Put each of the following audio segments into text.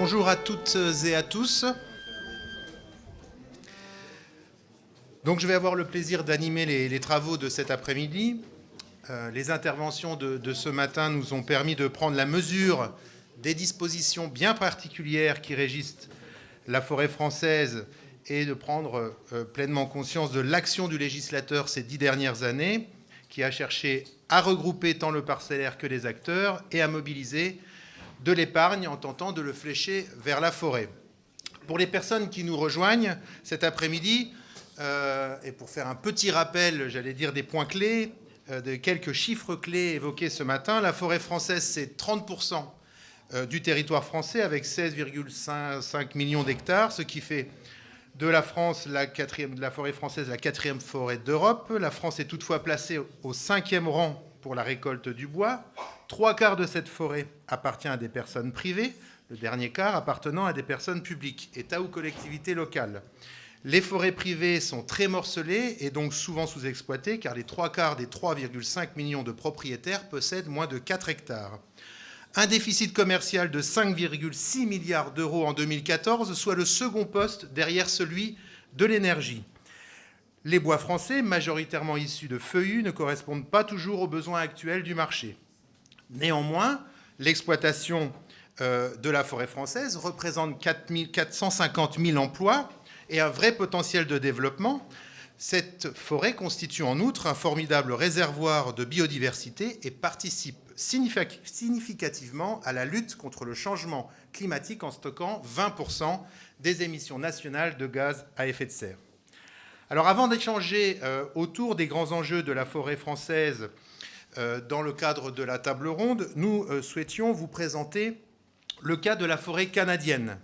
Bonjour à toutes et à tous. Donc je vais avoir le plaisir d'animer les travaux de cet après-midi. Les interventions de ce matin nous ont permis de prendre la mesure des dispositions bien particulières qui régissent la forêt française et de prendre pleinement conscience de l'action du législateur ces 10 dernières années, qui a cherché à regrouper tant le parcellaire que les acteurs et à mobiliser de l'épargne en tentant de le flécher vers la forêt. Pour les personnes qui nous rejoignent cet après-midi, et pour faire un petit rappel, j'allais dire des points clés, de quelques chiffres clés évoqués ce matin, la forêt française, c'est 30% du territoire français avec 16,5 millions d'hectares, ce qui fait de la France, de la forêt française, la 4e forêt d'Europe. La France est toutefois placée au 5e rang pour la récolte du bois. 3/4 de cette forêt appartient à des personnes privées, le dernier quart appartenant à des personnes publiques, État ou collectivités locales. Les forêts privées sont très morcelées et donc souvent sous-exploitées, car les 3/4 des 3,5 millions de propriétaires possèdent moins de 4 hectares. Un déficit commercial de 5,6 milliards d'euros en 2014, soit le second poste derrière celui de l'énergie. Les bois français, majoritairement issus de feuillus, ne correspondent pas toujours aux besoins actuels du marché. Néanmoins, l'exploitation de la forêt française représente 450 000 emplois et un vrai potentiel de développement. Cette forêt constitue en outre un formidable réservoir de biodiversité et participe significativement à la lutte contre le changement climatique en stockant 20% des émissions nationales de gaz à effet de serre. Alors avant d'échanger autour des grands enjeux de la forêt française dans le cadre de la table ronde, nous souhaitions vous présenter le cas de la forêt canadienne.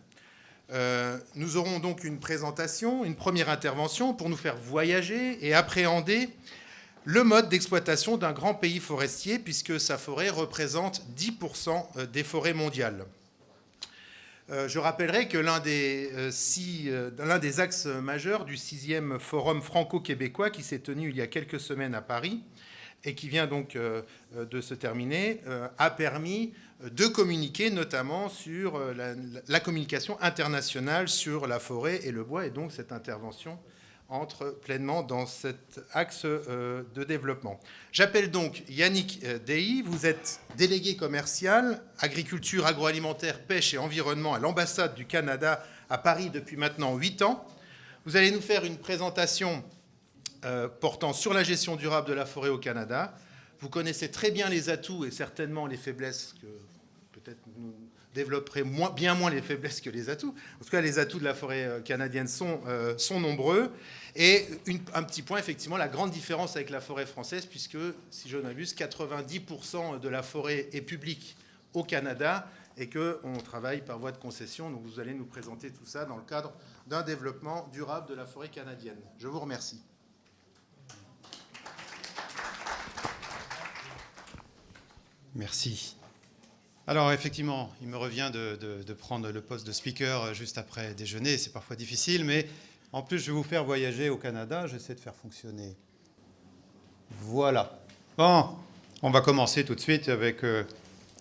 Nous aurons donc une présentation, une première intervention pour nous faire voyager et appréhender le mode d'exploitation d'un grand pays forestier, puisque sa forêt représente 10% des forêts mondiales. Je rappellerai que l'un des axes majeurs du 6e Forum franco-québécois qui s'est tenu il y a quelques semaines à Paris et qui vient donc de se terminer, a permis de communiquer notamment sur la communication internationale sur la forêt et le bois, et donc cette intervention entre pleinement dans cet axe de développement. J'appelle donc Yannick Dehi, vous êtes délégué commercial, agriculture, agroalimentaire, pêche et environnement à l'ambassade du Canada à Paris depuis maintenant 8 ans. Vous allez nous faire une présentation portant sur la gestion durable de la forêt au Canada. Vous connaissez très bien les atouts et certainement les faiblesses que peut-être nous développerez bien moins les faiblesses que les atouts. En tout cas, les atouts de la forêt canadienne sont nombreux. Et un petit point, effectivement, la grande différence avec la forêt française, puisque, si je ne m'abuse, 90% de la forêt est publique au Canada et qu'on travaille par voie de concession. Donc vous allez nous présenter tout ça dans le cadre d'un développement durable de la forêt canadienne. Je vous remercie. Merci. Alors effectivement, il me revient de prendre le poste de speaker juste après déjeuner. C'est parfois difficile, mais en plus, je vais vous faire voyager au Canada. J'essaie de faire fonctionner. Voilà. Bon, on va commencer tout de suite avec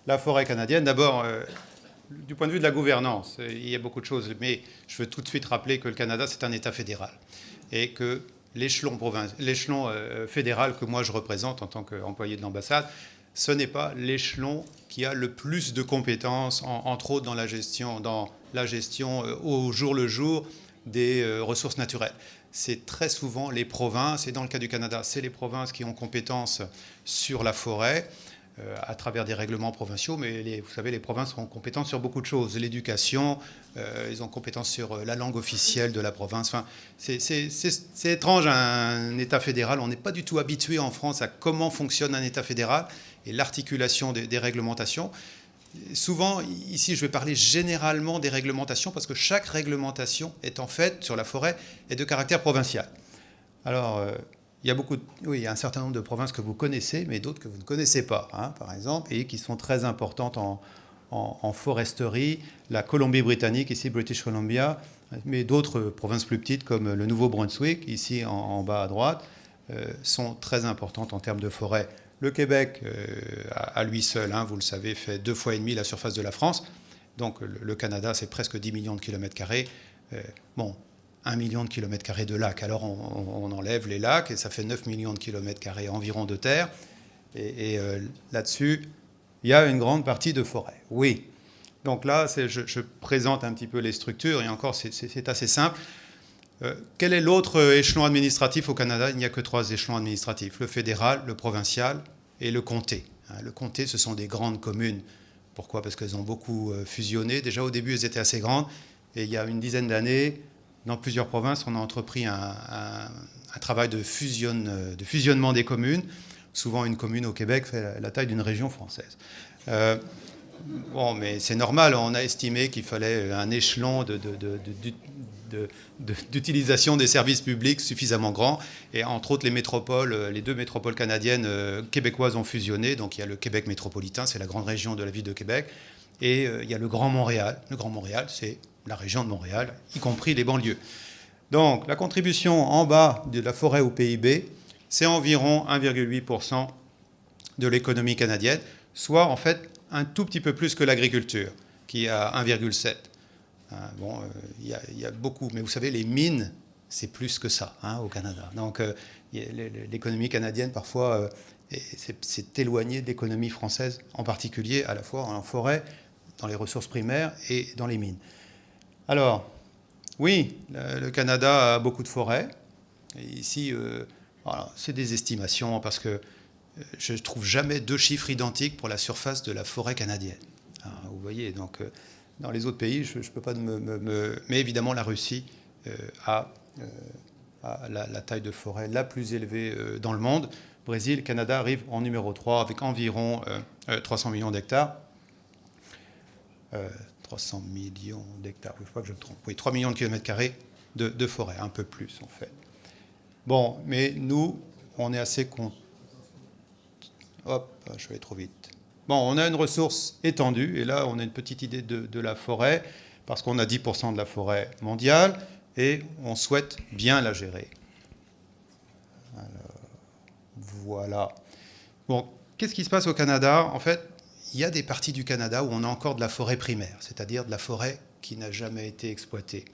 la forêt canadienne. D'abord, du point de vue de la gouvernance, il y a beaucoup de choses, mais je veux tout de suite rappeler que le Canada, c'est un État fédéral et que l'échelon fédéral que moi je représente en tant qu'employé de l'ambassade, ce n'est pas l'échelon qui a le plus de compétences, entre autres dans la gestion au jour le jour des ressources naturelles. C'est très souvent les provinces, et dans le cas du Canada, c'est les provinces qui ont compétence sur la forêt, à travers des règlements provinciaux, mais vous savez, les provinces ont compétence sur beaucoup de choses. L'éducation, ils ont compétence sur la langue officielle de la province. Enfin, c'est étrange, un État fédéral. On n'est pas du tout habitué en France à comment fonctionne un État fédéral et l'articulation des réglementations. Souvent, ici, je vais parler généralement des réglementations parce que chaque réglementation est en fait, sur la forêt, est de caractère provincial. Alors, il y a un certain nombre de provinces que vous connaissez, mais d'autres que vous ne connaissez pas, hein, par exemple, et qui sont très importantes en foresterie. La Colombie-Britannique, ici British Columbia, mais d'autres provinces plus petites comme le Nouveau-Brunswick, ici en bas à droite, sont très importantes en termes de forêt. Le Québec, à lui seul, hein, vous le savez, fait 2,5 fois la surface de la France. Donc le Canada, c'est presque 10 millions de kilomètres carrés. Bon, 1 million de kilomètres carrés de lacs. Alors on enlève les lacs et ça fait 9 millions de kilomètres carrés environ de terre. Et là-dessus, il y a une grande partie de forêt. Oui. Donc là, je présente un petit peu les structures et encore, c'est assez simple. Quel est l'autre échelon administratif au Canada? Il n'y a que 3 échelons administratifs, le fédéral, le provincial et le comté. Le comté, ce sont des grandes communes. Pourquoi? Parce qu'elles ont beaucoup fusionné. Déjà au début, elles étaient assez grandes. Et il y a une dizaine d'années, dans plusieurs provinces, on a entrepris un travail de fusionnement des communes. Souvent, une commune au Québec fait la taille d'une région française. Bon, mais c'est normal, on a estimé qu'il fallait un échelon d'utilisation des services publics suffisamment grand. Et entre autres, les 2 métropoles canadiennes québécoises ont fusionné. Donc il y a le Québec métropolitain, c'est la grande région de la ville de Québec. Et il y a le Grand Montréal. Le Grand Montréal, c'est la région de Montréal, y compris les banlieues. Donc la contribution en bas de la forêt au PIB, c'est environ 1,8% de l'économie canadienne, soit en fait un tout petit peu plus que l'agriculture, qui est à 1,7. Bon, il y a beaucoup, mais vous savez, les mines, c'est plus que ça au Canada. Donc l'économie canadienne, parfois, c'est éloigné de l'économie française, en particulier à la fois en forêt, dans les ressources primaires et dans les mines. Alors, oui, le Canada a beaucoup de forêts. Et ici, voilà, c'est des estimations parce que je ne trouve jamais 2 chiffres identiques pour la surface de la forêt canadienne. Vous voyez, donc dans les autres pays, je ne peux pas Mais évidemment, la Russie a la taille de forêt la plus élevée dans le monde. Brésil, Canada arrive en numéro 3 avec environ 300 millions d'hectares. 300 millions d'hectares, je ne sais pas que je me trompe. Oui, 3 millions de kilomètres carrés de forêt, un peu plus en fait. Bon, mais nous, on est assez Hop, je vais trop vite. Bon, on a une ressource étendue, et là, on a une petite idée de la forêt, parce qu'on a 10% de la forêt mondiale, et on souhaite bien la gérer. Alors, voilà. Bon, qu'est-ce qui se passe au Canada? En fait, il y a des parties du Canada où on a encore de la forêt primaire, c'est-à-dire de la forêt qui n'a jamais été exploitée.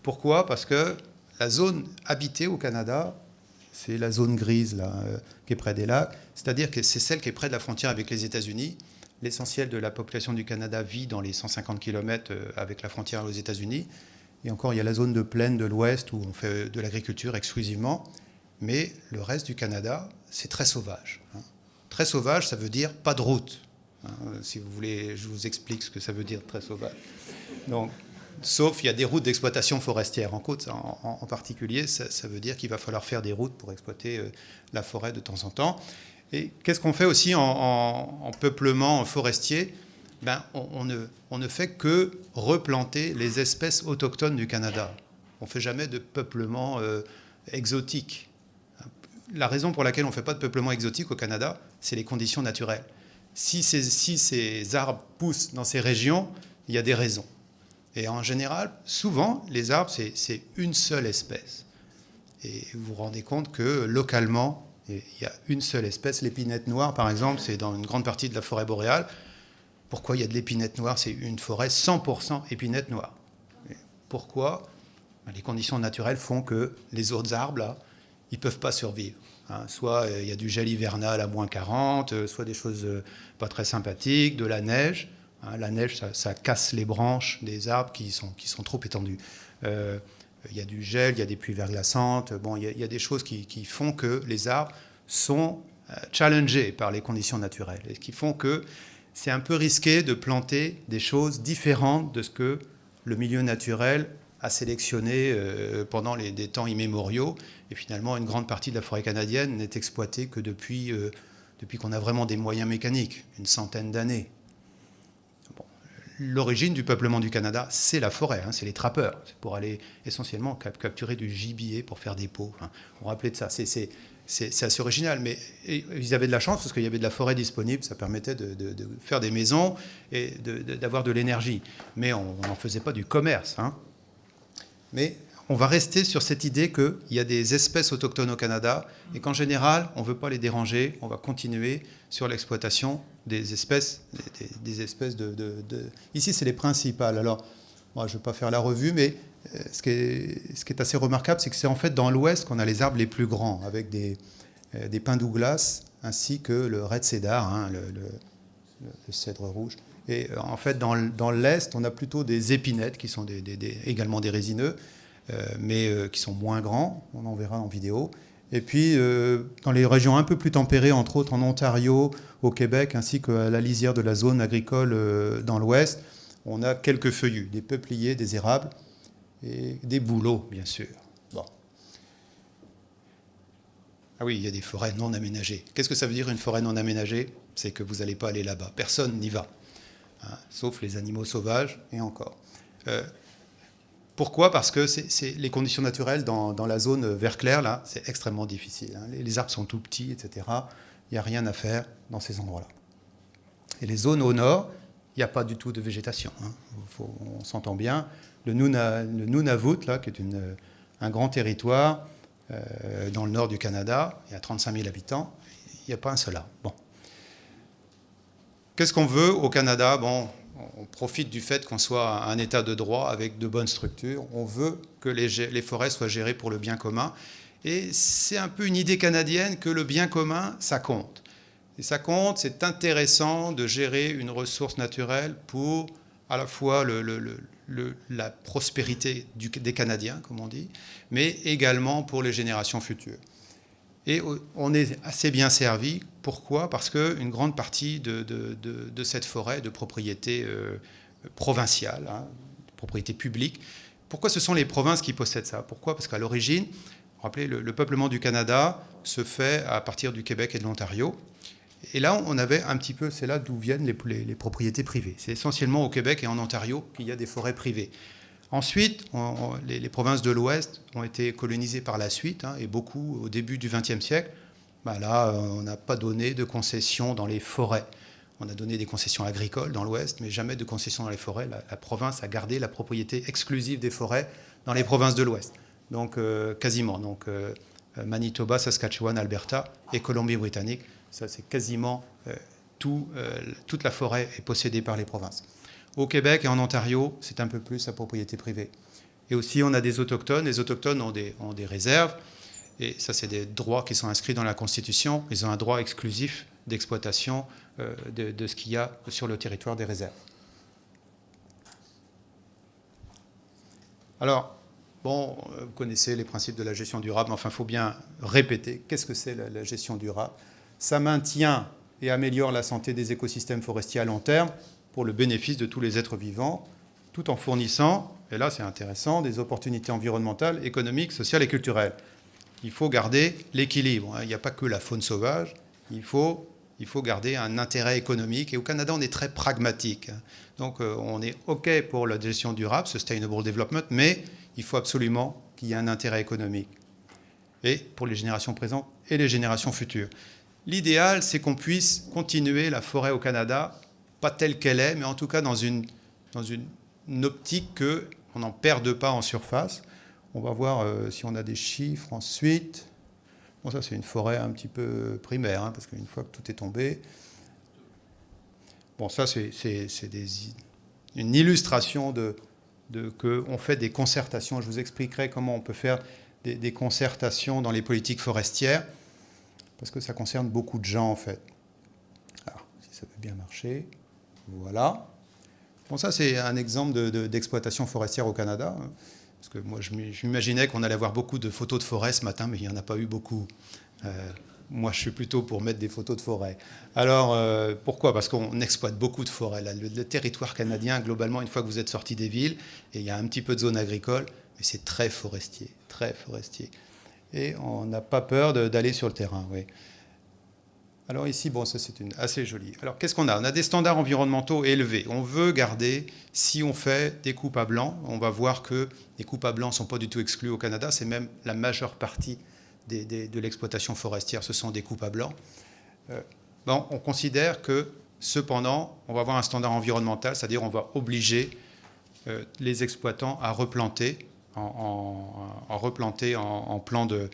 Pourquoi? Parce que la zone habitée au Canada, c'est la zone grise là, qui est près des lacs, c'est-à-dire que c'est celle qui est près de la frontière avec les États-Unis. L'essentiel de la population du Canada vit dans les 150 km avec la frontière aux États-Unis. Et encore, il y a la zone de plaine de l'Ouest où on fait de l'agriculture exclusivement. Mais le reste du Canada, c'est très sauvage. Très sauvage, ça veut dire pas de route. Si vous voulez, je vous explique ce que ça veut dire très sauvage. Donc, sauf il y a des routes d'exploitation forestière en côte, en particulier, ça veut dire qu'il va falloir faire des routes pour exploiter la forêt de temps en temps. Et qu'est-ce qu'on fait aussi en peuplement forestier? On ne fait que replanter les espèces autochtones du Canada. On ne fait jamais de peuplement exotique. La raison pour laquelle on ne fait pas de peuplement exotique au Canada, c'est les conditions naturelles. Si ces arbres poussent dans ces régions, il y a des raisons. Et en général, souvent, les arbres, c'est une seule espèce. Et vous vous rendez compte que localement, il y a une seule espèce. L'épinette noire, par exemple, c'est dans une grande partie de la forêt boréale. Pourquoi il y a de l'épinette noire? C'est une forêt 100% épinette noire. Et pourquoi? Les conditions naturelles font que les autres arbres, là, ils ne peuvent pas survivre. Soit il y a du gel hivernal à moins 40, soit des choses pas très sympathiques, de la neige. La neige, ça casse les branches des arbres qui sont trop étendues. Il y a du gel, il y a des pluies verglaçantes. Bon, il y a des choses qui font que les arbres sont challengés par les conditions naturelles. Et qui font que c'est un peu risqué de planter des choses différentes de ce que le milieu naturel a sélectionné pendant des temps immémoriaux. Et finalement, une grande partie de la forêt canadienne n'est exploitée que depuis qu'on a vraiment des moyens mécaniques, une centaine d'années. Bon. L'origine du peuplement du Canada, c'est la forêt, c'est les trappeurs. C'est pour aller essentiellement capturer du gibier pour faire des peaux. On rappelait de ça. C'est assez original, mais ils avaient de la chance parce qu'il y avait de la forêt disponible, ça permettait de faire des maisons et d'avoir de l'énergie. Mais on n'en faisait pas du commerce. Mais on va rester sur cette idée qu'il y a des espèces autochtones au Canada et qu'en général, on ne veut pas les déranger. On va continuer sur l'exploitation des espèces, Ici, c'est les principales. Alors, moi, je ne vais pas faire la revue, mais ce qui est assez remarquable, c'est que c'est en fait dans l'ouest qu'on a les arbres les plus grands, avec des pins Douglas, ainsi que le red cedar, hein, le cèdre rouge. Et en fait, dans l'est, on a plutôt des épinettes, qui sont également des résineux, mais qui sont moins grands, on en verra en vidéo. Et puis, dans les régions un peu plus tempérées, entre autres en Ontario, au Québec, ainsi qu'à la lisière de la zone agricole dans l'ouest, on a quelques feuillus, des peupliers, des érables et des bouleaux, bien sûr. Bon. Ah oui, il y a des forêts non aménagées. Qu'est-ce que ça veut dire une forêt non aménagée? C'est que vous n'allez pas aller là-bas. Personne n'y va, hein, sauf les animaux sauvages et encore. Pourquoi? Parce que les conditions naturelles dans la zone vert clair, là, c'est extrêmement difficile. Hein. Les arbres sont tout petits, etc. Il n'y a rien à faire dans ces endroits-là. Et les zones au nord, il n'y a pas du tout de végétation. Hein. On s'entend bien. Le Nunavut, là, qui est un grand territoire dans le nord du Canada, il y a 35 000 habitants, il n'y a pas un seul arbre. Bon. Qu'est-ce qu'on veut au Canada? Bon, on profite du fait qu'on soit un État de droit avec de bonnes structures. On veut que les forêts soient gérées pour le bien commun. Et c'est un peu une idée canadienne que le bien commun, ça compte. Et ça compte, c'est intéressant de gérer une ressource naturelle pour à la fois la prospérité des Canadiens, comme on dit, mais également pour les générations futures. Et on est assez bien servi. Pourquoi? Parce qu'une grande partie de cette forêt de propriété provinciale, hein, de propriété publique, pourquoi ce sont les provinces qui possèdent ça? Pourquoi? Parce qu'à l'origine, vous vous rappelez, le peuplement du Canada se fait à partir du Québec et de l'Ontario. Et là, on avait un petit peu, c'est là d'où viennent les propriétés privées. C'est essentiellement au Québec et en Ontario qu'il y a des forêts privées. Ensuite, les provinces de l'Ouest ont été colonisées par la suite, hein, et beaucoup au début du XXe siècle. Ben là, on n'a pas donné de concessions dans les forêts. On a donné des concessions agricoles dans l'Ouest, mais jamais de concessions dans les forêts. La province a gardé la propriété exclusive des forêts dans les provinces de l'Ouest. Donc, quasiment. Donc, Manitoba, Saskatchewan, Alberta et Colombie-Britannique, ça, c'est quasiment toute la forêt est possédée par les provinces. Au Québec et en Ontario, c'est un peu plus la propriété privée. Et aussi, on a des autochtones. Les autochtones ont des réserves. Et ça, c'est des droits qui sont inscrits dans la Constitution. Ils ont un droit exclusif d'exploitation de ce qu'il y a sur le territoire des réserves. Alors, bon, vous connaissez les principes de la gestion durable, mais enfin, il faut bien répéter. Qu'est-ce que c'est la gestion durable? Ça maintient et améliore la santé des écosystèmes forestiers à long terme pour le bénéfice de tous les êtres vivants, tout en fournissant, et là c'est intéressant, des opportunités environnementales, économiques, sociales et culturelles. Il faut garder l'équilibre. Il n'y a pas que la faune sauvage, il faut garder un intérêt économique. Et au Canada, on est très pragmatique. Donc on est OK pour la gestion durable, Sustainable Development, mais il faut absolument qu'il y ait un intérêt économique. Et pour les générations présentes et les générations futures. L'idéal, c'est qu'on puisse continuer la forêt au Canada, pas telle qu'elle est, mais en tout cas dans une optique qu'on n'en perde pas en surface. On va voir si on a des chiffres ensuite. Bon, ça, c'est une forêt un petit peu primaire, hein, parce qu'une fois que tout est tombé... Bon, ça, c'est une illustration qu'on fait des concertations. Je vous expliquerai comment on peut faire des concertations dans les politiques forestières, parce que ça concerne beaucoup de gens, en fait. Alors, si ça peut bien marcher... Voilà. Bon, ça, c'est un exemple d'exploitation forestière au Canada. Parce que moi, je m'imaginais qu'on allait avoir beaucoup de photos de forêt ce matin, mais il n'y en a pas eu beaucoup. Moi, je suis plutôt pour mettre des photos de forêt. Alors, pourquoi? Parce qu'on exploite beaucoup de forêts. Le territoire canadien, globalement, une fois que vous êtes sorti des villes, et il y a un petit peu de zone agricole, mais c'est très forestier, très forestier. Et on n'a pas peur d'aller sur le terrain, oui. Alors ici, bon, ça c'est assez joli. Alors qu'est-ce qu'on a? On a des standards environnementaux élevés. On veut garder, si on fait des coupes à blanc, on va voir que les coupes à blanc ne sont pas du tout exclues au Canada. C'est même la majeure partie de l'exploitation forestière, ce sont des coupes à blanc. Bon, on considère que, cependant, on va avoir un standard environnemental, c'est-à-dire on va obliger les exploitants à replanter replanter en plan de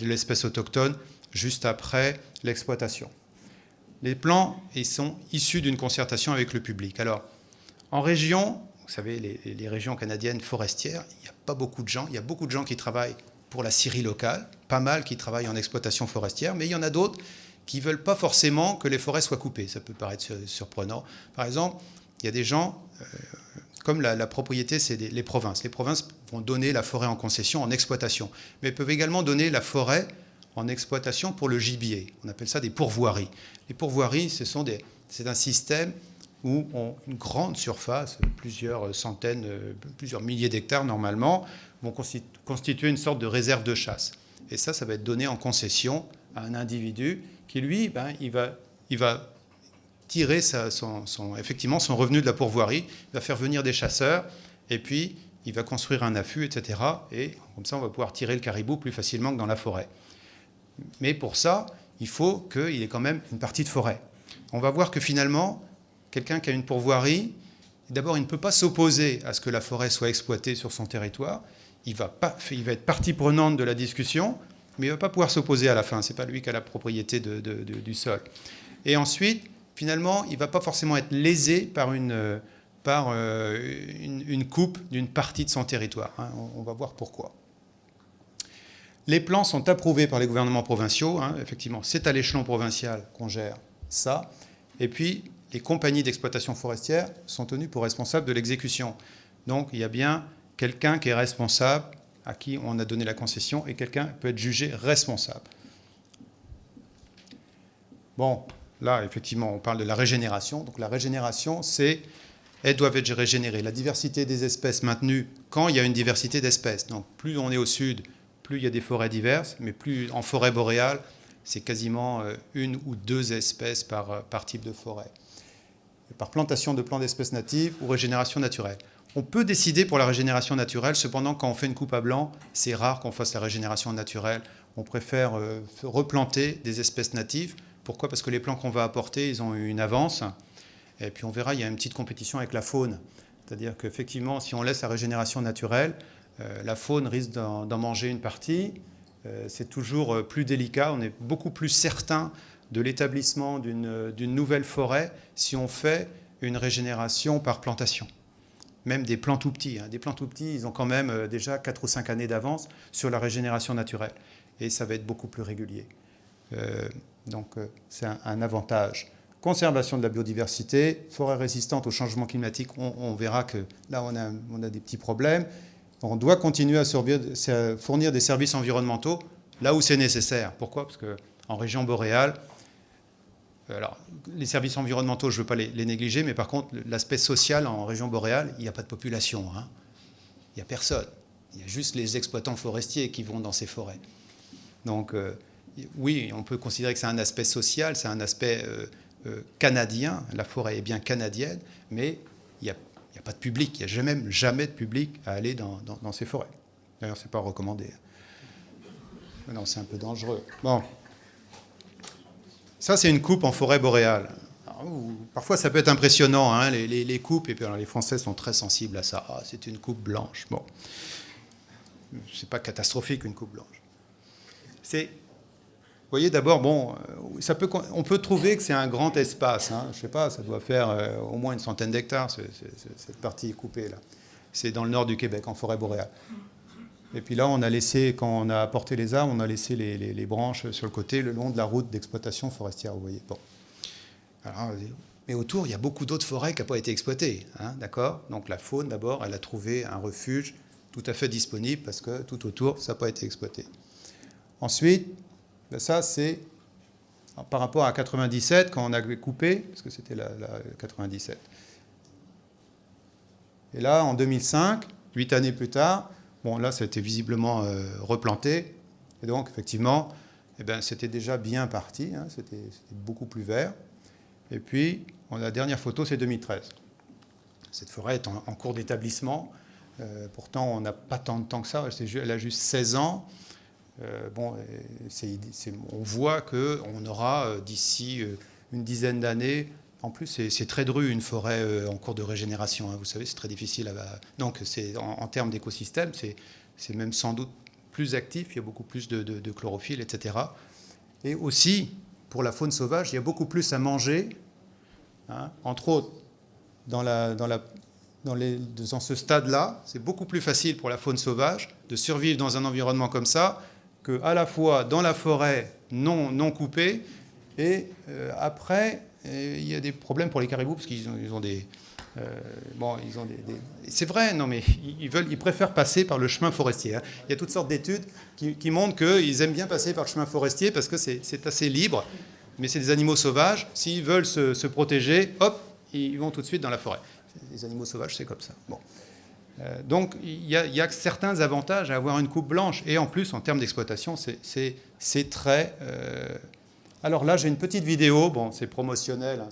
l'espèce autochtone juste après l'exploitation. Les plans, ils sont issus d'une concertation avec le public. Alors, en région, vous savez, les régions canadiennes forestières, il n'y a pas beaucoup de gens. Il y a beaucoup de gens qui travaillent pour la scierie locale, pas mal qui travaillent en exploitation forestière, mais il y en a d'autres qui ne veulent pas forcément que les forêts soient coupées. Ça peut paraître surprenant. Par exemple, il y a des gens, comme la propriété, c'est les provinces. Les provinces vont donner la forêt en concession, en exploitation, mais peuvent également donner la forêt en exploitation pour le gibier. On appelle ça des pourvoiries. Les pourvoiries, c'est un système où une grande surface, plusieurs centaines, plusieurs milliers d'hectares normalement, vont constituer une sorte de réserve de chasse. Et ça va être donné en concession à un individu qui, lui, il va tirer effectivement son revenu de la pourvoirie, il va faire venir des chasseurs, et puis il va construire un affût, etc. Et comme ça, on va pouvoir tirer le caribou plus facilement que dans la forêt. Mais pour ça, il faut qu'il y ait quand même une partie de forêt. On va voir que finalement, quelqu'un qui a une pourvoirie, d'abord, il ne peut pas s'opposer à ce que la forêt soit exploitée sur son territoire. Il va être partie prenante de la discussion, mais il ne va pas pouvoir s'opposer à la fin. Ce n'est pas lui qui a la propriété du sol. Et ensuite, finalement, il ne va pas forcément être lésé par une coupe d'une partie de son territoire. On va voir pourquoi. Les plans sont approuvés par les gouvernements provinciaux. Effectivement, c'est à l'échelon provincial qu'on gère ça. Et puis, les compagnies d'exploitation forestière sont tenues pour responsables de l'exécution. Donc, il y a bien quelqu'un qui est responsable, à qui on a donné la concession, et quelqu'un peut être jugé responsable. Bon, là, effectivement, on parle de la régénération. Donc, la régénération, elles doivent être régénérées. La diversité des espèces maintenue quand il y a une diversité d'espèces. Donc, plus on est au sud, plus il y a des forêts diverses, mais plus en forêt boréale, c'est quasiment une ou deux espèces par type de forêt. Par plantation de plants d'espèces natives ou régénération naturelle. On peut décider pour la régénération naturelle, cependant, quand on fait une coupe à blanc, c'est rare qu'on fasse la régénération naturelle. On préfère replanter des espèces natives. Pourquoi ? Parce que les plants qu'on va apporter, ils ont eu une avance. Et puis on verra, il y a une petite compétition avec la faune. C'est-à-dire qu'effectivement, si on laisse la régénération naturelle, la faune risque d'en manger une partie. C'est toujours plus délicat. On est beaucoup plus certain de l'établissement d'une nouvelle forêt si on fait une régénération par plantation. Même des plants tout petits. Des plants tout petits, ils ont quand même déjà 4 ou 5 années d'avance sur la régénération naturelle. Et ça va être beaucoup plus régulier. Donc c'est un avantage. Conservation de la biodiversité, forêt résistante au changement climatique. On verra que là, on a des petits problèmes. On doit continuer à fournir des services environnementaux là où c'est nécessaire. Pourquoi ? Parce qu'en région boréale, alors, les services environnementaux, je ne veux pas les négliger, mais par contre, l'aspect social en région boréale, il n'y a pas de population. Il n'y a personne. Il y a juste les exploitants forestiers qui vont dans ces forêts. Donc, oui, on peut considérer que c'est un aspect social, c'est un aspect canadien. La forêt est bien canadienne, mais il n'y a pas de public. Il n'y a jamais de public à aller dans ces forêts. D'ailleurs, ce n'est pas recommandé. Non, c'est un peu dangereux. Bon. Ça, c'est une coupe en forêt boréale. Alors, parfois, ça peut être impressionnant, les coupes. Et puis, alors, les Français sont très sensibles à ça. C'est une coupe blanche. Bon, c'est pas catastrophique une coupe blanche. Vous voyez, d'abord, bon, on peut trouver que c'est un grand espace. Je ne sais pas, ça doit faire au moins une centaine d'hectares, cette partie coupée là. C'est dans le nord du Québec, en forêt boréale. Et puis là, on a laissé, quand on a apporté les arbres, on a laissé les branches sur le côté, le long de la route d'exploitation forestière, vous voyez. Bon. Alors, mais autour, il y a beaucoup d'autres forêts qui n'ont pas été exploitées, d'accord ? Donc la faune, d'abord, elle a trouvé un refuge tout à fait disponible parce que tout autour, ça n'a pas été exploité. Ensuite, ça, c'est par rapport à 97, quand on a coupé, parce que c'était la 97. Et là, en 2005, 8 années plus tard, bon, là, ça a été visiblement replanté. Et donc, effectivement, c'était déjà bien parti. C'était beaucoup plus vert. Et puis, la dernière photo, c'est 2013. Cette forêt est en cours d'établissement. Pourtant, on n'a pas tant de temps que ça. Elle a juste 16 ans. On voit qu'on aura, d'ici une dizaine d'années, En plus, c'est très dru, une forêt en cours de régénération. Hein, vous savez, c'est très difficile. Donc, en termes d'écosystème, c'est même sans doute plus actif. Il y a beaucoup plus de chlorophylle, etc. Et aussi, pour la faune sauvage, il y a beaucoup plus à manger. Hein, entre autres, dans ce stade-là, c'est beaucoup plus facile pour la faune sauvage de survivre dans un environnement comme ça qu'à la fois dans la forêt non coupée et après... Et il y a des problèmes pour les caribous parce qu'ils ont des... c'est vrai, non, mais ils préfèrent passer par le chemin forestier. Hein. Il y a toutes sortes d'études qui montrent qu'ils aiment bien passer par le chemin forestier parce que c'est assez libre, mais c'est des animaux sauvages. S'ils veulent se protéger, hop, ils vont tout de suite dans la forêt. Les animaux sauvages, c'est comme ça. Bon. Donc, il y a certains avantages à avoir une coupe blanche. Et en plus, en termes d'exploitation, c'est très... Alors là, j'ai une petite vidéo. Bon, c'est promotionnel. Hein,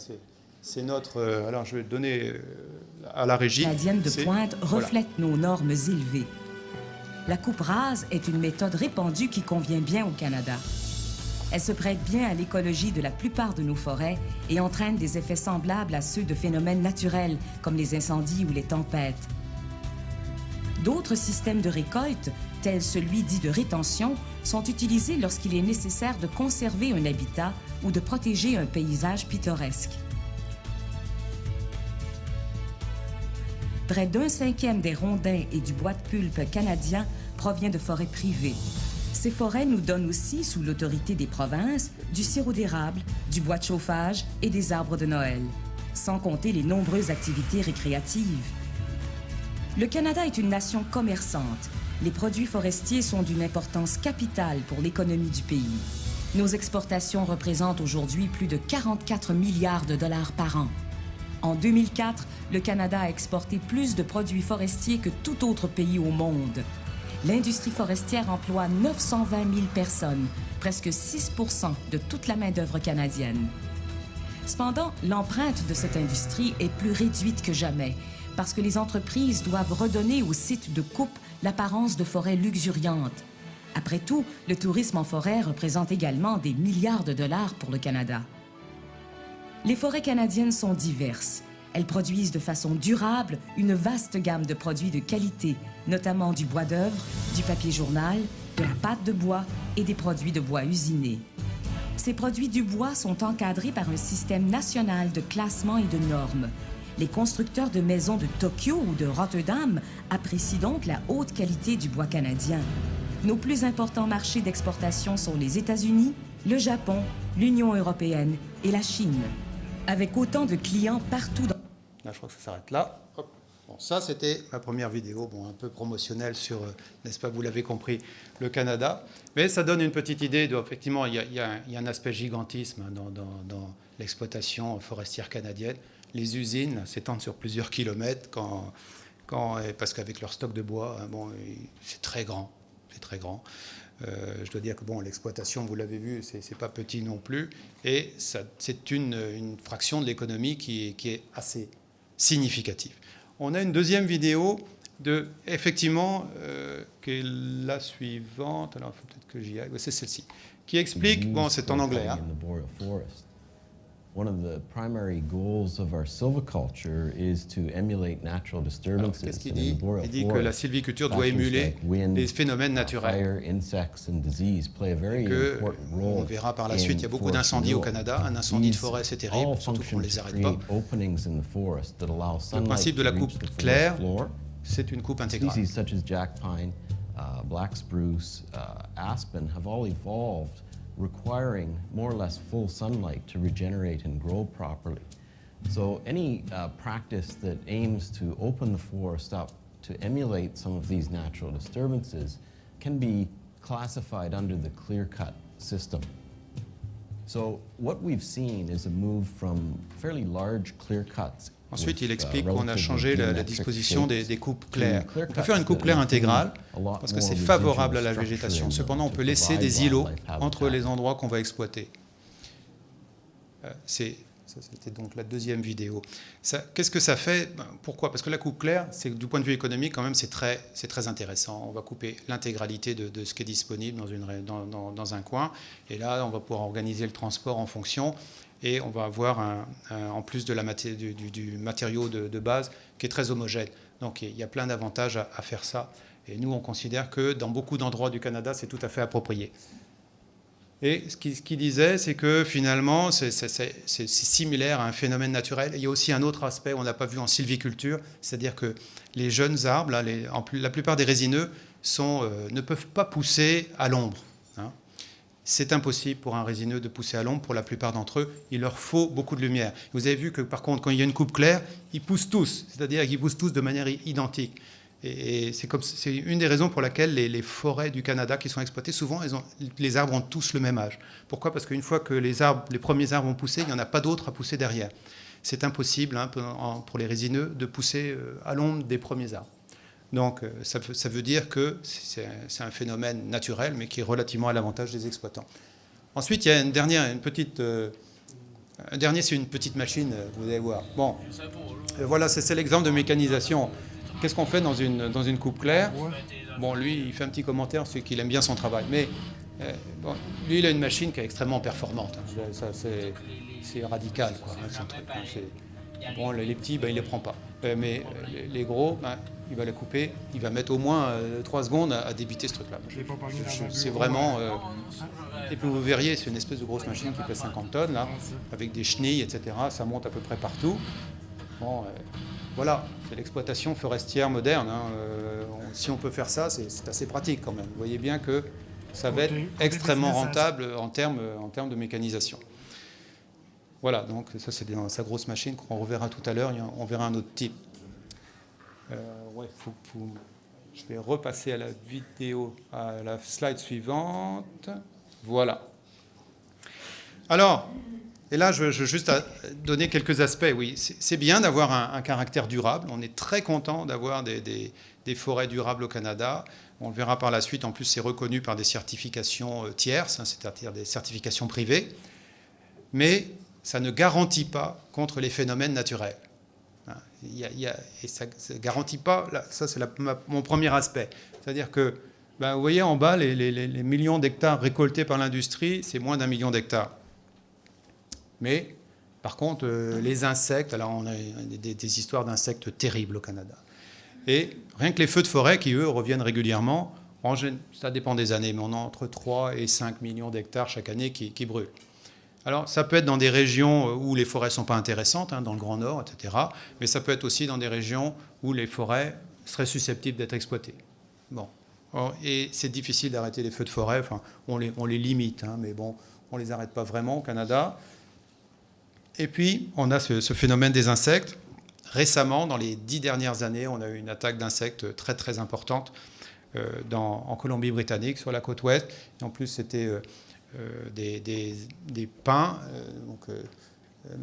c'est notre... alors, je vais donner à la régie. La canadienne de pointe reflète nos normes élevées. La coupe rase est une méthode répandue qui convient bien au Canada. Elle se prête bien à l'écologie de la plupart de nos forêts et entraîne des effets semblables à ceux de phénomènes naturels, comme les incendies ou les tempêtes. D'autres systèmes de récolte, tels celui dit de rétention, sont utilisés lorsqu'il est nécessaire de conserver un habitat ou de protéger un paysage pittoresque. Près d'un cinquième des rondins et du bois de pulpe canadien provient de forêts privées. Ces forêts nous donnent aussi, sous l'autorité des provinces, du sirop d'érable, du bois de chauffage et des arbres de Noël, sans compter les nombreuses activités récréatives. Le Canada est une nation commerçante. Les produits forestiers sont d'une importance capitale pour l'économie du pays. Nos exportations représentent aujourd'hui plus de 44 milliards de dollars par an. En 2004, le Canada a exporté plus de produits forestiers que tout autre pays au monde. L'industrie forestière emploie 920 000 personnes, presque 6 % de toute la main-d'œuvre canadienne. Cependant, l'empreinte de cette industrie est plus réduite que jamais, parce que les entreprises doivent redonner aux sites de coupe l'apparence de forêts luxuriantes. Après tout, le tourisme en forêt représente également des milliards de dollars pour le Canada. Les forêts canadiennes sont diverses. Elles produisent de façon durable une vaste gamme de produits de qualité, notamment du bois d'œuvre, du papier journal, de la pâte de bois et des produits de bois usinés. Ces produits du bois sont encadrés par un système national de classement et de normes. Les constructeurs de maisons de Tokyo ou de Rotterdam apprécient donc la haute qualité du bois canadien. Nos plus importants marchés d'exportation sont les États-Unis, le Japon, l'Union européenne et la Chine. Avec autant de clients partout dans... Là, je crois que ça s'arrête là. Hop. Bon, ça, c'était ma première vidéo, bon, un peu promotionnelle sur, n'est-ce pas, vous l'avez compris, le Canada. Mais ça donne une petite idée. Effectivement, il y a un aspect gigantisme dans l'exploitation forestière canadienne. Les usines s'étendent sur plusieurs kilomètres parce qu'avec leur stock de bois, bon, c'est très grand. C'est très grand. Je dois dire que bon, l'exploitation, vous l'avez vu, c'est pas petit non plus. Et c'est une fraction de l'économie qui est assez significative. On a une deuxième vidéo effectivement, qui est la suivante. Alors, il faut peut-être que j'y aille. C'est celle-ci. Qui explique, bon, c'est en anglais. Hein. One of the primary goals of our silviculture is to emulate natural disturbances. Qu'est-ce qu'il dit? Il dit que la sylviculture doit émuler les phénomènes naturels. On verra par la suite, il y a beaucoup d'incendies au Canada. Un incendie de forêt, c'est terrible, surtout qu'on ne les arrête pas. Le principe de la coupe claire, c'est une coupe intégrale. Species such as jack pine, black spruce, aspen have all evolved requiring more or less full sunlight to regenerate and grow properly. So any practice that aims to open the forest up to emulate some of these natural disturbances can be classified under the clear-cut system. So what we've seen is a move from fairly large clear cuts. Ensuite, il explique qu'on a changé la disposition des coupes claires. On peut faire une coupe claire intégrale parce que c'est favorable à la végétation. Cependant, on peut laisser des îlots entre les endroits qu'on va exploiter. Ça, c'était donc la deuxième vidéo. Qu'est-ce que ça fait? Pourquoi? Parce que la coupe claire, du point de vue économique, quand même, c'est très intéressant. On va couper l'intégralité de ce qui est disponible dans un coin. Et là, on va pouvoir organiser le transport en fonction. et on va avoir en plus de du matériau de base qui est très homogène. Donc il y a plein d'avantages à faire ça. Et nous, on considère que dans beaucoup d'endroits du Canada, c'est tout à fait approprié. Et ce qu'il disait, c'est que finalement, c'est similaire à un phénomène naturel. Et il y a aussi un autre aspect qu'on n'a pas vu en sylviculture, c'est-à-dire que les jeunes arbres, là, la plupart des résineux, ne peuvent pas pousser à l'ombre. Hein. C'est impossible pour un résineux de pousser à l'ombre. Pour la plupart d'entre eux, il leur faut beaucoup de lumière. Vous avez vu que par contre, quand il y a une coupe claire, ils poussent tous, c'est-à-dire qu'ils poussent tous de manière identique. Et c'est une des raisons pour laquelle les forêts du Canada qui sont exploitées, souvent, les arbres ont tous le même âge. Pourquoi ? Parce qu'une fois que les premiers arbres ont poussé, il n'y en a pas d'autres à pousser derrière. C'est impossible pour les résineux de pousser à l'ombre des premiers arbres. Donc ça veut dire que c'est un phénomène naturel, mais qui est relativement à l'avantage des exploitants. Ensuite, il y a un dernier, c'est une petite machine, vous allez voir. Bon, voilà, c'est l'exemple de mécanisation. Qu'est-ce qu'on fait dans une coupe claire ? Bon, lui, il fait un petit commentaire, c'est qu'il aime bien son travail. Mais bon, lui, il a une machine qui est extrêmement performante. Ça, c'est radical, quoi. Son truc. Bon, les petits, il ne les prend pas. Mais les gros, il va les couper. Il va mettre au moins 3 secondes à débiter ce truc-là. C'est vraiment... et puis vous verriez, c'est une espèce de grosse machine qui pèse 50 tonnes, là, avec des chenilles, etc. Ça monte à peu près partout. Bon... Voilà, c'est l'exploitation forestière moderne. Hein. Si on peut faire ça, c'est assez pratique quand même. Vous voyez bien que ça va être extrêmement rentable en termes de mécanisation. Voilà, donc ça c'est dans sa grosse machine qu'on reverra tout à l'heure. On verra un autre type. Je vais repasser à la vidéo, à la slide suivante. Voilà. Alors... Et là, je veux juste donner quelques aspects. Oui, c'est bien d'avoir un caractère durable. On est très content d'avoir des forêts durables au Canada. On le verra par la suite. En plus, c'est reconnu par des certifications tierces, c'est-à-dire des certifications privées. Mais ça ne garantit pas contre les phénomènes naturels. Et ça ne garantit pas... Là, ça, c'est mon premier aspect. C'est-à-dire que, vous voyez en bas, les millions d'hectares récoltés par l'industrie, c'est moins d'1 million d'hectares. Mais, par contre, les insectes, alors on a des histoires d'insectes terribles au Canada. Et rien que les feux de forêt, qui eux reviennent régulièrement, ça dépend des années, mais on a entre 3 et 5 millions d'hectares chaque année qui brûlent. Alors, ça peut être dans des régions où les forêts ne sont pas intéressantes, dans le Grand Nord, etc. Mais ça peut être aussi dans des régions où les forêts seraient susceptibles d'être exploitées. Bon. Et c'est difficile d'arrêter les feux de forêt, enfin, on les limite, mais bon, on ne les arrête pas vraiment au Canada. Et puis, on a ce phénomène des insectes. Récemment, dans les 10 dernières années, on a eu une attaque d'insectes très, très importante en Colombie-Britannique, sur la côte ouest. Et en plus, c'était des pins,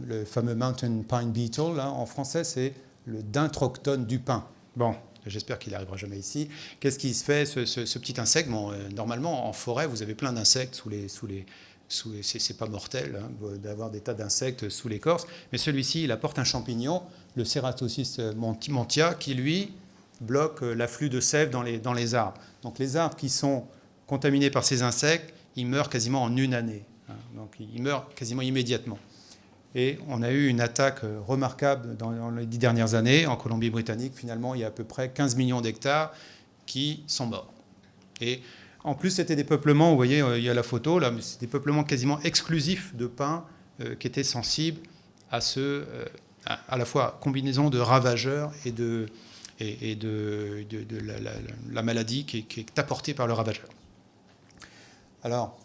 le fameux Mountain Pine Beetle. Là, en français, c'est le dintroctone du pin. Bon, j'espère qu'il n'arrivera jamais ici. Qu'est-ce qui se fait, ce petit insecte ? Bon, normalement, en forêt, vous avez plein d'insectes c'est pas mortel d'avoir des tas d'insectes sous l'écorce, mais celui-ci, il apporte un champignon, le Ceratopsis montia, qui lui bloque l'afflux de sève dans les arbres. Donc les arbres qui sont contaminés par ces insectes, ils meurent quasiment en une année. Donc ils meurent quasiment immédiatement. Et on a eu une attaque remarquable dans les 10 dernières années en Colombie-Britannique. Finalement, il y a à peu près 15 millions d'hectares qui sont morts. Et en plus, c'était des peuplements, vous voyez, il y a la photo, là, mais c'est des peuplements quasiment exclusifs de pins qui étaient sensibles à la fois combinaison de ravageurs et de la maladie qui est apportée par le ravageur. Alors,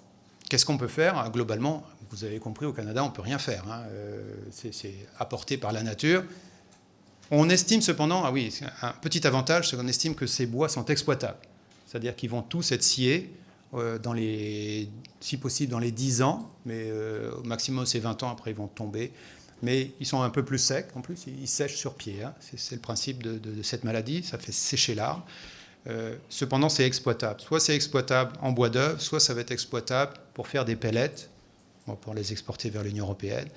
qu'est-ce qu'on peut faire ? Globalement, vous avez compris, au Canada, on ne peut rien faire. C'est apporté par la nature. On estime cependant, un petit avantage, c'est qu'on estime que ces bois sont exploitables. C'est-à-dire qu'ils vont tous être sciés, si possible dans les 10 ans, mais au maximum c'est 20 ans, après ils vont tomber. Mais ils sont un peu plus secs, en plus ils sèchent sur pied. C'est le principe de cette maladie, ça fait sécher l'arbre. Cependant c'est exploitable. Soit c'est exploitable en bois d'œuvre, soit ça va être exploitable pour faire des pellets, pour les exporter vers l'Union européenne,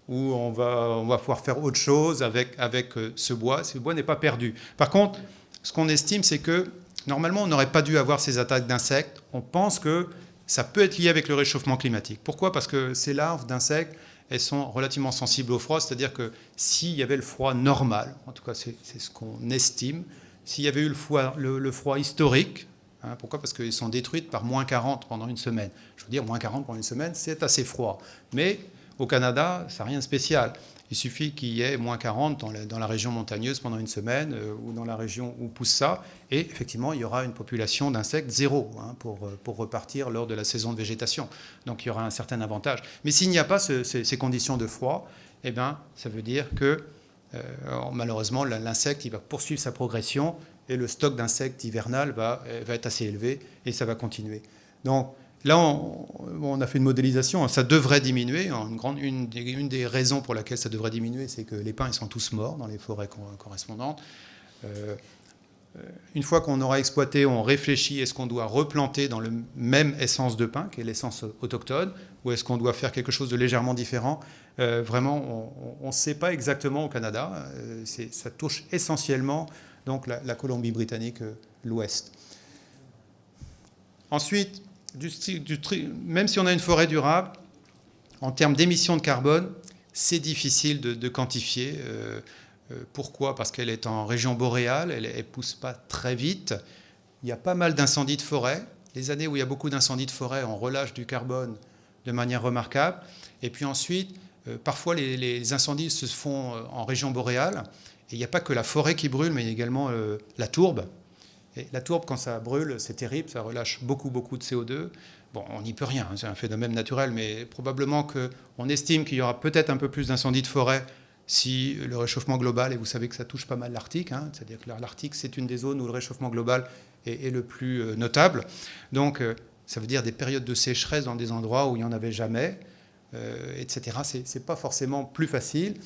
où on va pouvoir faire autre chose avec ce bois. Ce bois n'est pas perdu. Par contre, ce qu'on estime, c'est que normalement, on n'aurait pas dû avoir ces attaques d'insectes. On pense que ça peut être lié avec le réchauffement climatique. Pourquoi? Parce que ces larves d'insectes, elles sont relativement sensibles au froid, c'est-à-dire que s'il y avait le froid normal, en tout cas c'est ce qu'on estime, s'il y avait eu le froid historique, hein, pourquoi? Parce qu'elles sont détruites par moins 40 pendant une semaine. Je veux dire, moins 40 pendant une semaine, c'est assez froid. Mais au Canada, ça n'a rien de spécial. Il suffit qu'il y ait moins 40 dans la région montagneuse pendant une semaine ou dans la région où pousse ça. Et effectivement, il y aura une population d'insectes zéro hein, pour repartir lors de la saison de végétation. Donc il y aura un certain avantage. Mais s'il n'y a pas ces conditions de froid, eh bien, ça veut dire que malheureusement, l'insecte il va poursuivre sa progression et le stock d'insectes hivernal va être assez élevé et ça va continuer. Donc, là, on a fait une modélisation, ça devrait diminuer. Une des raisons pour laquelle ça devrait diminuer, c'est que les pins ils sont tous morts dans les forêts correspondantes. Une fois qu'on aura exploité, on réfléchit, est-ce qu'on doit replanter dans le même essence de pin, qui est l'essence autochtone, ou est-ce qu'on doit faire quelque chose de légèrement différent? Vraiment, on ne sait pas exactement au Canada. Ça touche essentiellement donc, la Colombie-Britannique, l'Ouest. Ensuite, même si on a une forêt durable, en termes d'émissions de carbone, c'est difficile de quantifier. Pourquoi? Parce qu'elle est en région boréale, elle ne pousse pas très vite. Il y a pas mal d'incendies de forêt. Les années où il y a beaucoup d'incendies de forêt, on relâche du carbone de manière remarquable. Et puis ensuite, parfois les incendies se font en région boréale. Et il n'y a pas que la forêt qui brûle, mais il y a également la tourbe. Et la tourbe, quand ça brûle, c'est terrible, ça relâche beaucoup de CO2. Bon, on n'y peut rien, c'est un phénomène naturel, mais probablement qu'on estime qu'il y aura peut-être un peu plus d'incendies de forêt si le réchauffement global, et vous savez que ça touche pas mal l'Arctique, hein, c'est-à-dire que l'Arctique, c'est une des zones où le réchauffement global est le plus notable. Donc, ça veut dire des périodes de sécheresse dans des endroits où il n'y en avait jamais, etc. C'est pas forcément plus facile.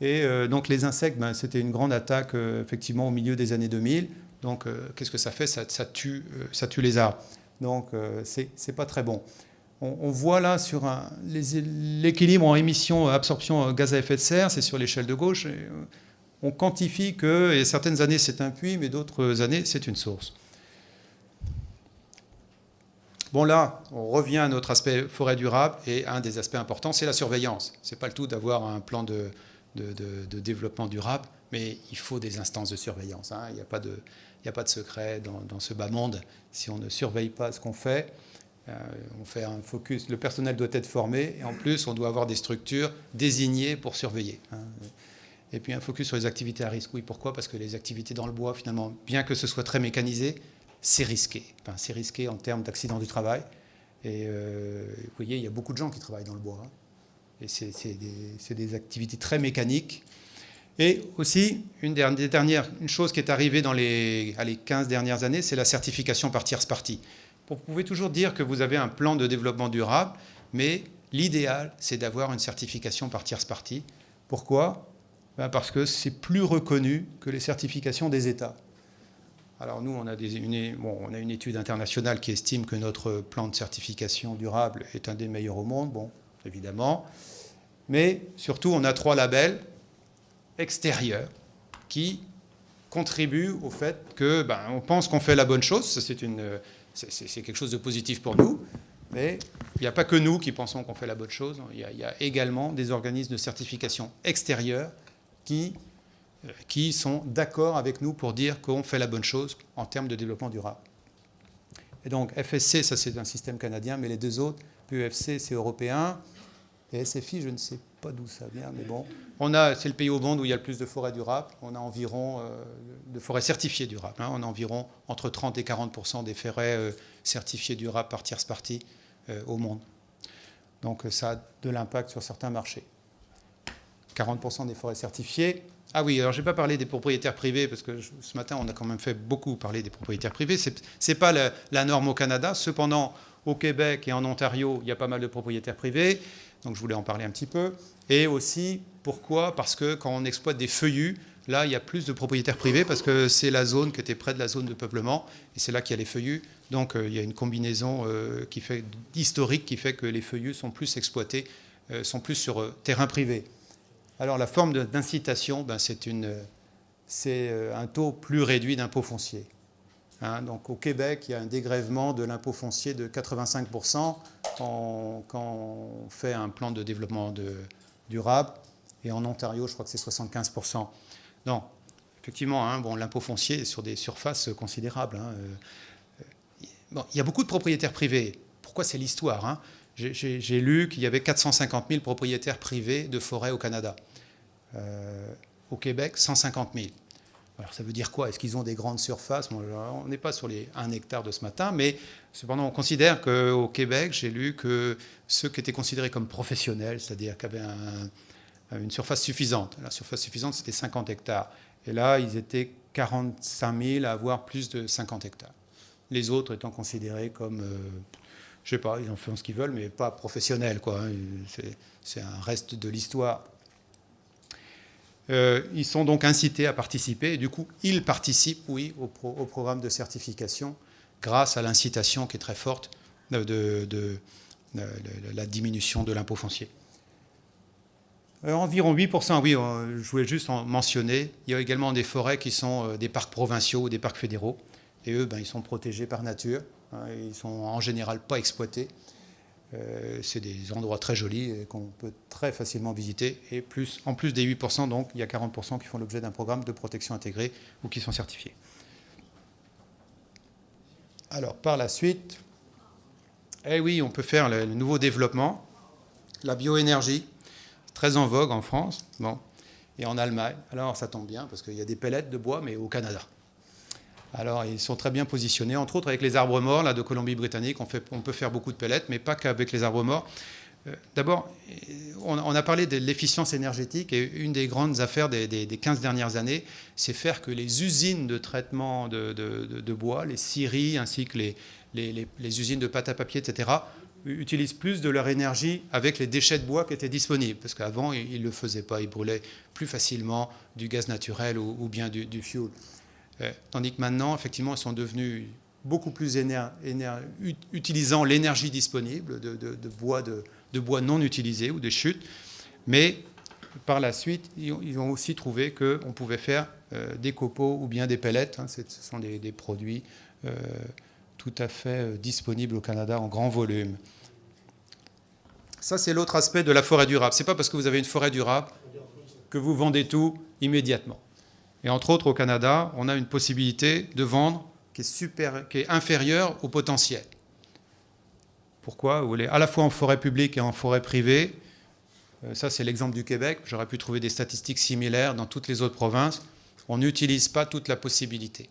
Et donc, les insectes, c'était une grande attaque, effectivement, au milieu des années 2000. Donc, qu'est-ce que ça fait? Ça tue les arbres. Donc, c'est pas très bon. On voit là sur l'équilibre en émissions-absorption gaz à effet de serre, c'est sur l'échelle de gauche. Et on quantifie que, et certaines années c'est un puits, mais d'autres années c'est une source. Bon là, on revient à notre aspect forêt durable, et un des aspects importants, c'est la surveillance. C'est pas le tout d'avoir un plan de développement durable, mais il faut des instances de surveillance. Hein. Il n'y a pas de secret dans ce bas monde. Si on ne surveille pas ce qu'on fait, on fait un focus. Le personnel doit être formé, et en plus, on doit avoir des structures désignées pour surveiller. Hein. Et puis un focus sur les activités à risque. Oui, pourquoi? Parce que les activités dans le bois, finalement, bien que ce soit très mécanisé, c'est risqué. Enfin, c'est risqué en termes d'accidents du travail. Et vous voyez, il y a beaucoup de gens qui travaillent dans le bois. Hein. Et c'est des activités très mécaniques. Et aussi, une chose qui est arrivée dans les 15 dernières années, c'est la certification par tierce partie. Vous pouvez toujours dire que vous avez un plan de développement durable, mais l'idéal, c'est d'avoir une certification par tierce partie. Pourquoi? Parce que c'est plus reconnu que les certifications des États. Alors nous, on a une étude internationale qui estime que notre plan de certification durable est un des meilleurs au monde, bon, évidemment. Mais surtout, on a 3 labels extérieurs qui contribuent au fait que on pense qu'on fait la bonne chose. Ça, c'est quelque chose de positif pour nous. Mais il n'y a pas que nous qui pensons qu'on fait la bonne chose. Il y a également des organismes de certification extérieurs qui sont d'accord avec nous pour dire qu'on fait la bonne chose en termes de développement durable. Et donc FSC, ça c'est un système canadien, mais les 2 autres, PEFC, c'est européen, et SFI, je ne sais pas d'où ça vient, mais bon. C'est le pays au monde où il y a le plus de forêts durables. On a environ de forêts certifiées durables. Hein. On a environ entre 30 et 40% des forêts certifiées durables par tierce partie au monde. Donc ça a de l'impact sur certains marchés. 40% des forêts certifiées. Ah oui, alors je n'ai pas parlé des propriétaires privés, parce que ce matin, on a quand même fait beaucoup parler des propriétaires privés. Ce n'est pas la norme au Canada. Cependant, au Québec et en Ontario, il y a pas mal de propriétaires privés. Donc je voulais en parler un petit peu. Et aussi, pourquoi? Parce que quand on exploite des feuillus, là, il y a plus de propriétaires privés, parce que c'est la zone qui était près de la zone de peuplement, et c'est là qu'il y a les feuillus. Donc il y a une combinaison historique qui fait que les feuillus sont plus exploités, sont plus sur terrain privé. Alors la forme d'incitation, c'est un taux plus réduit d'impôt foncier. Donc au Québec, il y a un dégrèvement de l'impôt foncier de 85% quand on fait un plan de développement durable. Et en Ontario, je crois que c'est 75%. Donc, effectivement, l'impôt foncier est sur des surfaces considérables. Bon, il y a beaucoup de propriétaires privés. Pourquoi c'est l'histoire, J'ai lu qu'il y avait 450 000 propriétaires privés de forêts au Canada. Au Québec, 150 000. Alors ça veut dire quoi? Est-ce qu'ils ont des grandes surfaces? On n'est pas sur les 1 hectare de ce matin, mais cependant on considère qu'au Québec, j'ai lu que ceux qui étaient considérés comme professionnels, c'est-à-dire qui avaient une surface suffisante, la surface suffisante c'était 50 hectares, et là ils étaient 45 000 à avoir plus de 50 hectares. Les autres étant considérés comme, je sais pas, ils en font ce qu'ils veulent, mais pas professionnels, quoi. C'est un reste de l'histoire. Ils sont donc incités à participer, et du coup, ils participent, oui, au programme de certification, grâce à l'incitation qui est très forte de la diminution de l'impôt foncier. Environ 8%, oui, je voulais juste en mentionner. Il y a également des forêts qui sont des parcs provinciaux ou des parcs fédéraux, et eux, ils sont protégés par nature, ils ne sont en général pas exploités. C'est des endroits très jolis qu'on peut très facilement visiter. Et en plus des 8%, donc, il y a 40% qui font l'objet d'un programme de protection intégrée ou qui sont certifiés. Alors, par la suite, oui, on peut faire le nouveau développement. La bioénergie, très en vogue en France, et en Allemagne. Alors, ça tombe bien, parce qu'il y a des pellets de bois, mais au Canada. Alors, ils sont très bien positionnés, entre autres avec les arbres morts là, de Colombie-Britannique. On peut faire beaucoup de pellets, mais pas qu'avec les arbres morts. D'abord, on a parlé de l'efficience énergétique, et une des grandes affaires des 15 dernières années, c'est faire que les usines de traitement de bois, les scieries, ainsi que les usines de pâte à papier, etc., utilisent plus de leur énergie avec les déchets de bois qui étaient disponibles. Parce qu'avant, ils ne le faisaient pas. Ils brûlaient plus facilement du gaz naturel ou bien du fuel. Tandis que maintenant, effectivement, ils sont devenus beaucoup plus utilisant l'énergie disponible de bois non utilisés ou des chutes. Mais par la suite, ils ont aussi trouvé qu'on pouvait faire des copeaux ou bien des pellets. Ce sont des produits tout à fait disponibles au Canada en grand volume. Ça, c'est l'autre aspect de la forêt durable. Ce n'est pas parce que vous avez une forêt durable que vous vendez tout immédiatement. Et entre autres, au Canada, on a une possibilité de vendre qui est inférieure au potentiel. Pourquoi? Vous voulez à la fois en forêt publique et en forêt privée. Ça, c'est l'exemple du Québec. J'aurais pu trouver des statistiques similaires dans toutes les autres provinces. On n'utilise pas toute la possibilité.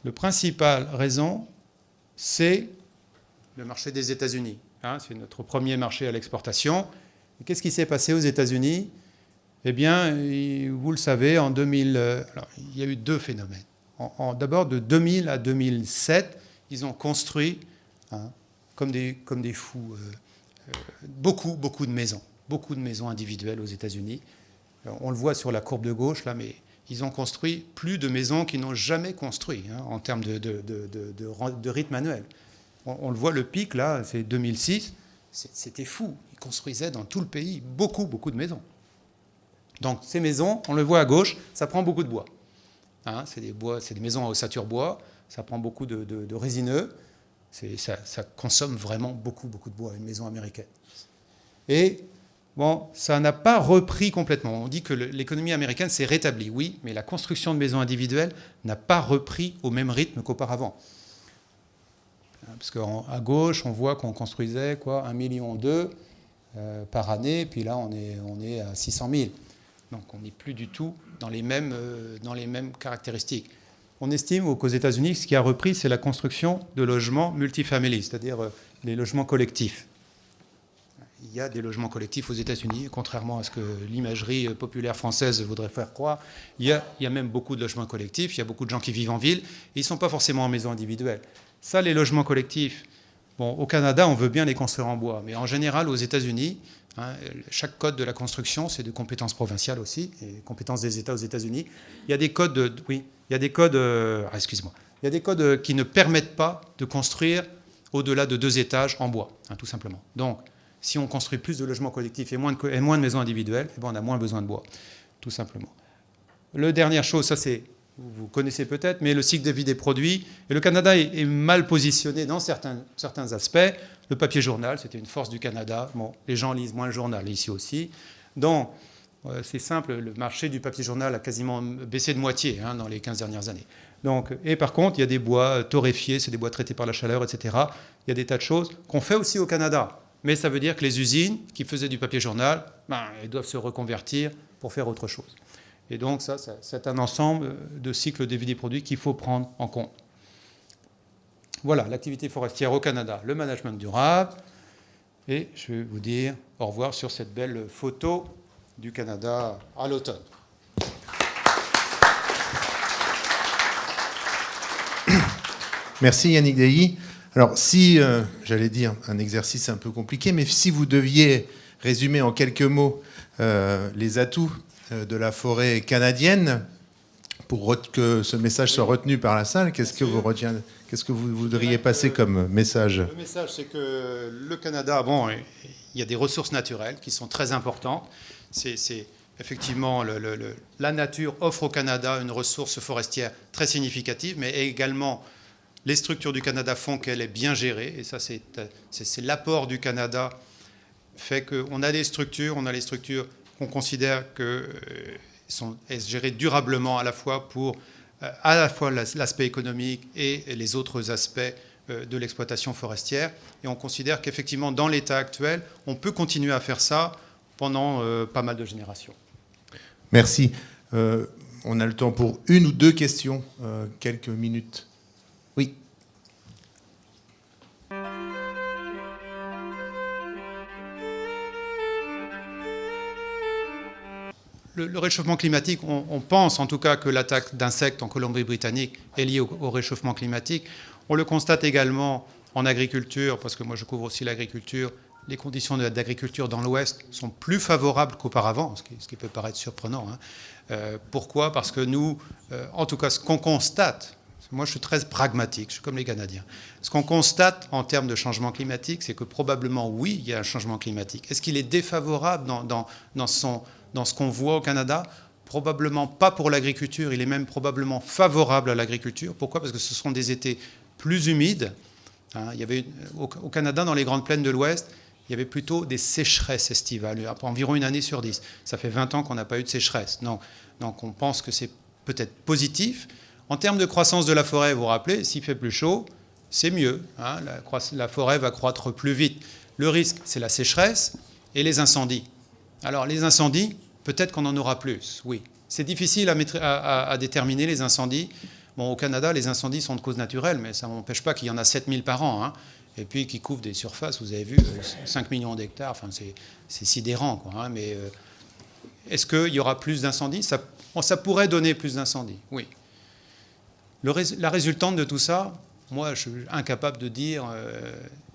La principale raison, c'est le marché des États-Unis. C'est notre premier marché à l'exportation. Qu'est-ce qui s'est passé aux États-Unis? Eh bien, vous le savez, en 2000, alors, il y a eu deux phénomènes. D'abord, de 2000 à 2007, ils ont construit, comme des fous, beaucoup de maisons individuelles aux États-Unis. On le voit sur la courbe de gauche, là, mais ils ont construit plus de maisons qu'ils n'ont jamais construit en termes de rythme annuel. On le voit, le pic, là, c'est 2006, c'était fou. Ils construisaient dans tout le pays beaucoup de maisons. Donc ces maisons, on le voit à gauche, ça prend beaucoup de bois. C'est des maisons à ossature bois, ça prend beaucoup de résineux, ça consomme vraiment beaucoup de bois, une maison américaine. Et ça n'a pas repris complètement. On dit que l'économie américaine s'est rétablie, oui, mais la construction de maisons individuelles n'a pas repris au même rythme qu'auparavant. Parce qu'à gauche, on voit qu'on construisait 1,2 million par année, puis là on est à 600 000. Donc on n'est plus du tout dans les mêmes caractéristiques. On estime qu'aux États-Unis, ce qui a repris, c'est la construction de logements multifamily, c'est-à-dire les logements collectifs. Il y a des logements collectifs aux États-Unis, contrairement à ce que l'imagerie populaire française voudrait faire croire. Il y a même beaucoup de logements collectifs, il y a beaucoup de gens qui vivent en ville, et ils ne sont pas forcément en maison individuelle. Ça, les logements collectifs, au Canada, on veut bien les construire en bois, mais en général, aux États-Unis, chaque code de la construction, c'est de compétences provinciales aussi, et compétences des États aux États-Unis. Il y a des codes, il y a des codes qui ne permettent pas de construire au-delà de 2 étages en bois, tout simplement. Donc, si on construit plus de logements collectifs et moins de maisons individuelles, on a moins besoin de bois, tout simplement. La dernière chose, ça c'est vous connaissez peut-être, mais le cycle de vie des produits. Et le Canada est mal positionné dans certains aspects. Le papier journal, c'était une force du Canada. Bon, les gens lisent moins le journal, ici aussi. Donc, c'est simple, le marché du papier journal a quasiment baissé de moitié dans les 15 dernières années. Donc, et par contre, il y a des bois torréfiés, c'est des bois traités par la chaleur, etc. Il y a des tas de choses qu'on fait aussi au Canada. Mais ça veut dire que les usines qui faisaient du papier journal, elles doivent se reconvertir pour faire autre chose. Et donc, ça, c'est un ensemble de cycles de vie des produits qu'il faut prendre en compte. Voilà, l'activité forestière au Canada, le management durable. Et je vais vous dire au revoir sur cette belle photo du Canada à l'automne. Merci Yannick Dailly. Alors si, j'allais dire un exercice un peu compliqué, mais si vous deviez résumer en quelques mots les atouts de la forêt canadienne, pour que ce message soit retenu par la salle, qu'est-ce que vous voudriez passer comme message ? Le message, c'est que le Canada, bon, il y a des ressources naturelles qui sont très importantes. C'est effectivement, la nature offre au Canada une ressource forestière très significative, mais également les structures du Canada font qu'elle est bien gérée. Et ça, c'est l'apport du Canada fait qu'on a des structures, qu'on considère qu'elles sont gérées durablement à la fois pour l'aspect économique et les autres aspects de l'exploitation forestière. Et on considère qu'effectivement, dans l'état actuel, on peut continuer à faire ça pendant pas mal de générations. Merci. On a le temps pour une ou deux questions, quelques minutes. Oui. Le réchauffement climatique, on pense en tout cas que l'attaque d'insectes en Colombie-Britannique est liée au réchauffement climatique. On le constate également en agriculture, parce que moi je couvre aussi l'agriculture. Les conditions d'agriculture dans l'Ouest sont plus favorables qu'auparavant, ce qui peut paraître surprenant. Pourquoi ? Parce que nous, en tout cas, ce qu'on constate, moi je suis très pragmatique, je suis comme les Canadiens. Ce qu'on constate en termes de changement climatique, c'est que probablement, oui, il y a un changement climatique. Est-ce qu'il est défavorable dans ce qu'on voit au Canada ? Probablement pas pour l'agriculture, il est même probablement favorable à l'agriculture. Pourquoi ? Parce que ce sont des étés plus humides. Il y avait, au Canada, dans les grandes plaines de l'Ouest, il y avait plutôt des sécheresses estivales, environ une année sur 10. Ça fait 20 ans qu'on n'a pas eu de sécheresse. Donc on pense que c'est peut-être positif. En termes de croissance de la forêt, vous vous rappelez, s'il fait plus chaud, c'est mieux. La forêt va croître plus vite. Le risque, c'est la sécheresse et les incendies. Alors les incendies, peut-être qu'on en aura plus, oui. C'est difficile à déterminer les incendies. Bon, au Canada, les incendies sont de cause naturelle, mais ça n'empêche pas qu'il y en a 7000 par an. Et puis qui couvrent des surfaces, vous avez vu, 5 millions d'hectares, enfin, c'est sidérant, quoi. Mais est-ce qu'il y aura plus d'incendies ? Ça pourrait donner plus d'incendies, oui. La résultante de tout ça, moi, je suis incapable de dire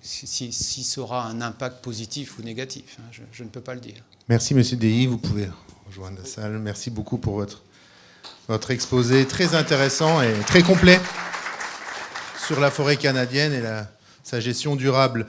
si ça aura un impact positif ou négatif. Je ne peux pas le dire. Merci, Monsieur Dailly. Vous pouvez rejoindre la salle. Merci beaucoup pour votre exposé très intéressant et très complet sur la forêt canadienne et sa gestion durable.